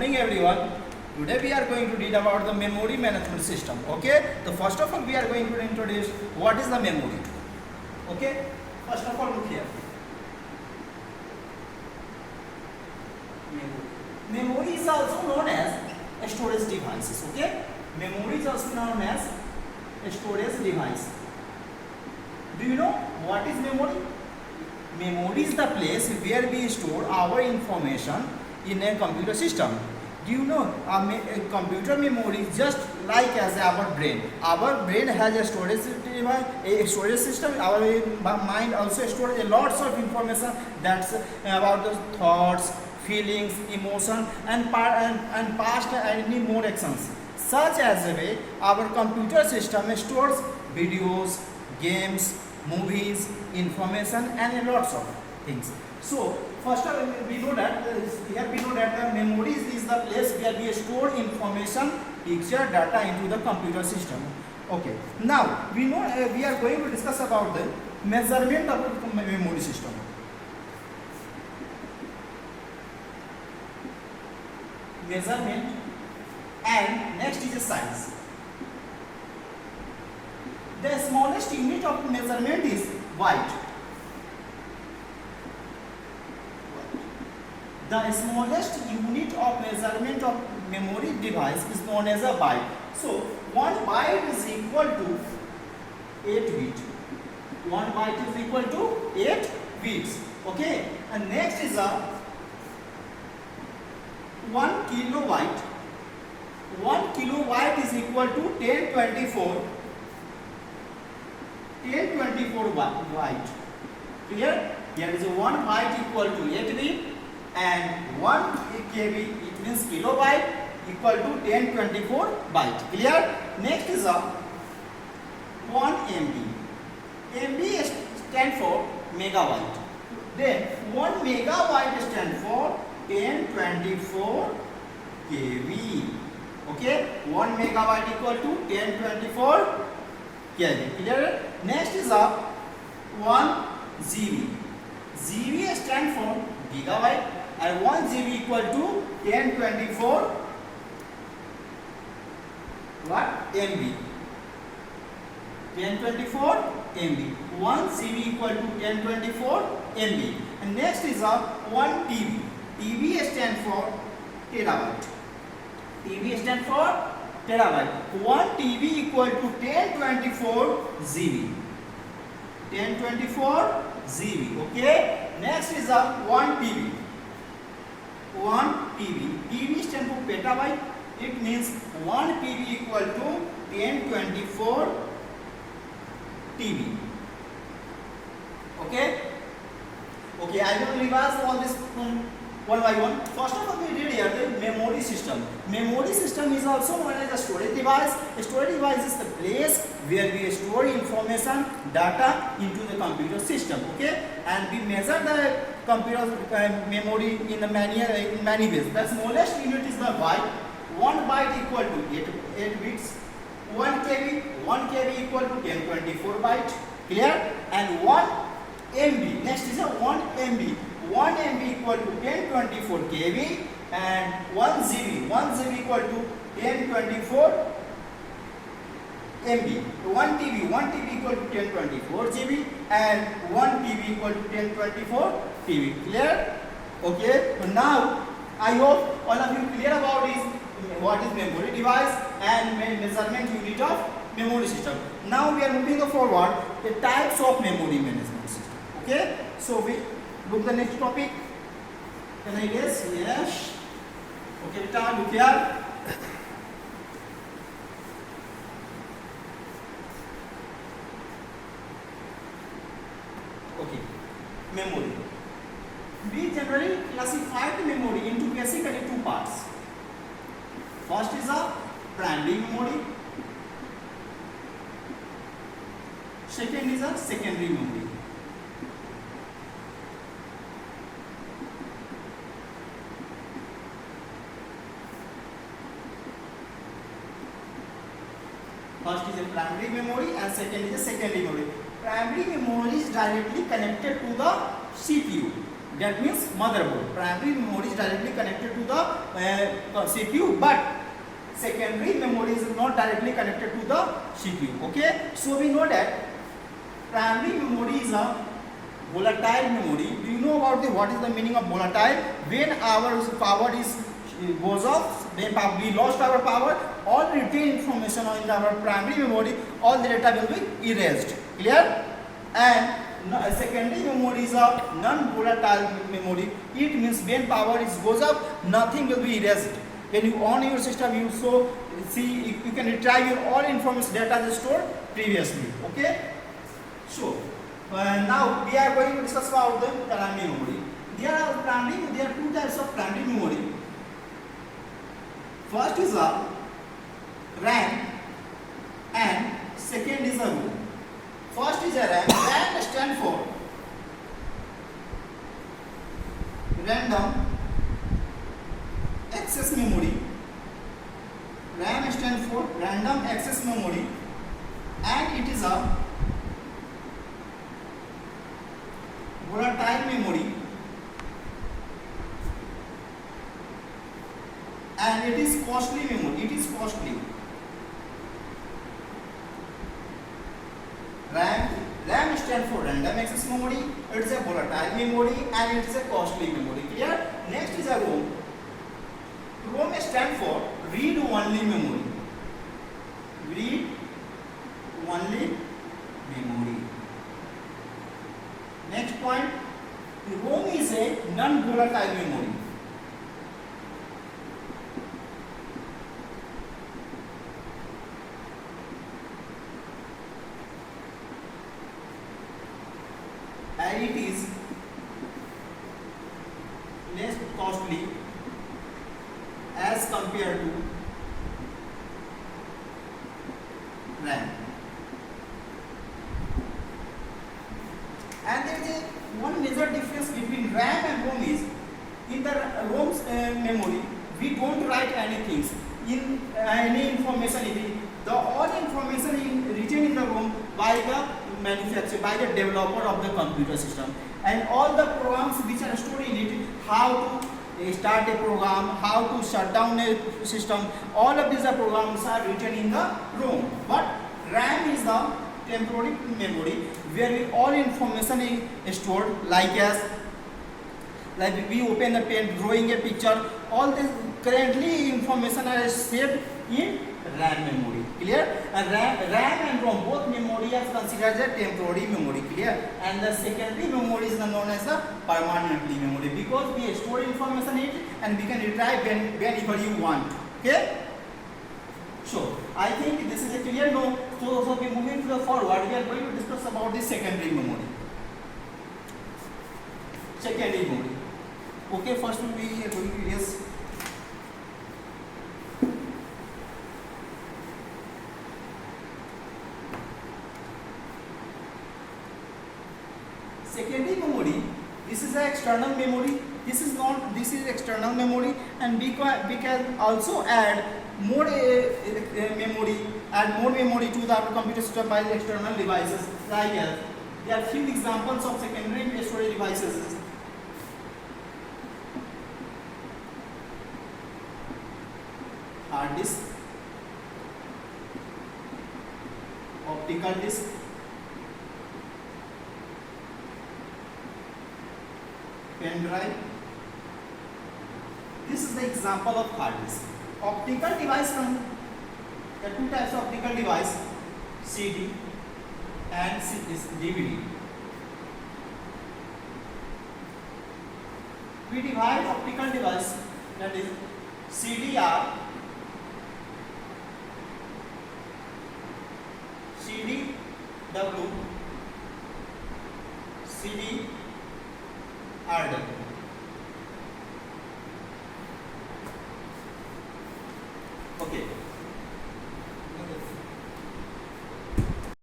Morning everyone. Today we are going to read about the memory management system. Okay. So first of all we are going to introduce what is the memory. Okay. First of all look here. Memory is also known as storage devices. Okay. Memory is also known as storage device. Do you know what is memory? Memory is the place where we store our information in a computer system. Do you know a computer memory is just like as our brain. Our brain has a storage device, a storage system. Our mind also stores a lots of information that's about the thoughts, feelings, emotion, and past and any more actions. Such as a way our computer system stores videos, games, movies, information, and lots of things. So first of all, we know that the memory is the place where we store information, picture, data into the computer system. Okay. Now we know we are going to discuss about the measurement of the memory system. Measurement, and next is a size. The smallest unit of measurement is byte. The smallest unit of measurement of memory device is known as a byte. So 1 byte is equal to 8 bits. 1 byte is equal to 8 bits. Okay. And next is a 1 kilobyte. 1 kilobyte is equal to 1024 byte. Clear? Here is a 1 byte equal to 8 bit. And 1 KB, it means kilobyte, equal to 1024 byte. Clear? Next is a 1 MB. MB stands for megabyte. Then 1 megabyte stands for 1024 KB. Okay? 1 megabyte equal to 1024 KB. Clear? Next is a 1 GB. GB stands for gigabyte. And 1 GB equal to 1024 what? MB. 1024 MB. 1 GB equal to 1024 MB. And next is a 1 TB. TB stands for terabyte. TB stands for terabyte. 1 TB equal to 1024 GB. 1024 GB. Okay. Next is a 1 TB. 1 TB. TB stands for petabyte. It means 1 TB equal to 1024 TB. Okay. Okay. I will revise all this one by one. First of all, we did here the memory system. Memory system is also known as a storage device. A storage device is the place where we store information, data into the computer system. Okay, and we measure the computer memory in many ways. The smallest unit is the byte. 1 byte equal to 8 bits. 1 KB equal to 1024 byte. Clear? And 1 MB. Next is a 1 MB. 1 MB equal to 1024 KB, and 1 GB equal to 1024 MB. 1 TB equal to 1024 GB, and 1 TB equal to 1024 TB. Clear? Okay. So now I hope all of you clear about this what is memory device and measurement unit of memory system. Now we are moving forward the types of memory management system. Okay. So we look the next topic. Can I guess? Yes. Okay, Vita, look here. Okay, memory. We generally classify the memory into basically two parts. First is a primary memory. Second is a secondary memory. First is a primary memory and second is a secondary memory. Primary memory is directly connected to the CPU. That means motherboard. Primary memory is directly connected to the CPU, but secondary memory is not directly connected to the CPU. Okay, so we know that primary memory is a volatile memory. Do you know about what is the meaning of volatile? When our power is goes off, when we lost our power, all retained information in our primary memory, all the data will be erased. Clear? And secondary memory is a non-volatile memory. It means when power goes up, nothing will be erased. When you on your system, you see you can retrieve your all information data stored previously. Okay. So now we are going to discuss about the primary memory. There are two types of primary memory. First is a RAM and second is a ROM. First is a RAM. RAM stands for random access memory. RAM stands for random access memory, and it is a volatile memory, and it is costly memory. It is costly. RAM stands for random access memory. It is a volatile memory and it is a costly memory. Clear? Next is a ROM. ROM stands for read-only memory. Read-only memory. Next point, ROM is a non-volatile memory. And it is less costly as compared to RAM. And there is one major difference between RAM and ROM is in the ROM's memory we don't write anything in any information. The all information written in the ROM by the manufacturer, by the developer of the computer system, and all the programs which are stored in it, how to start a program, how to shut down a system, all of these programs are written in the ROM. But RAM is the temporary memory where all information is stored, like we open the pen, drawing a picture, all this currently information are saved in RAM memory. Clear? And RAM and ROM both memory are considered as a temporary memory. Clear? And the secondary memory is known as a permanently memory because we store information in it and we can retrieve whenever you want. Okay? So I think this is a clear no. So we moving forward. We are going to discuss about the secondary memory. Secondary memory. Okay, first we are going to erase. Secondary memory, this is an external memory. This is external memory, and we can also add more memory to the computer system by the external devices. Like there are few examples of secondary storage devices. Hard disk, optical disk, pen drive. This is the example of hard disk. Optical device, there are two types of optical device, CD and DVD. We divide optical device, that is CDR, CDW, CDRW. Okay,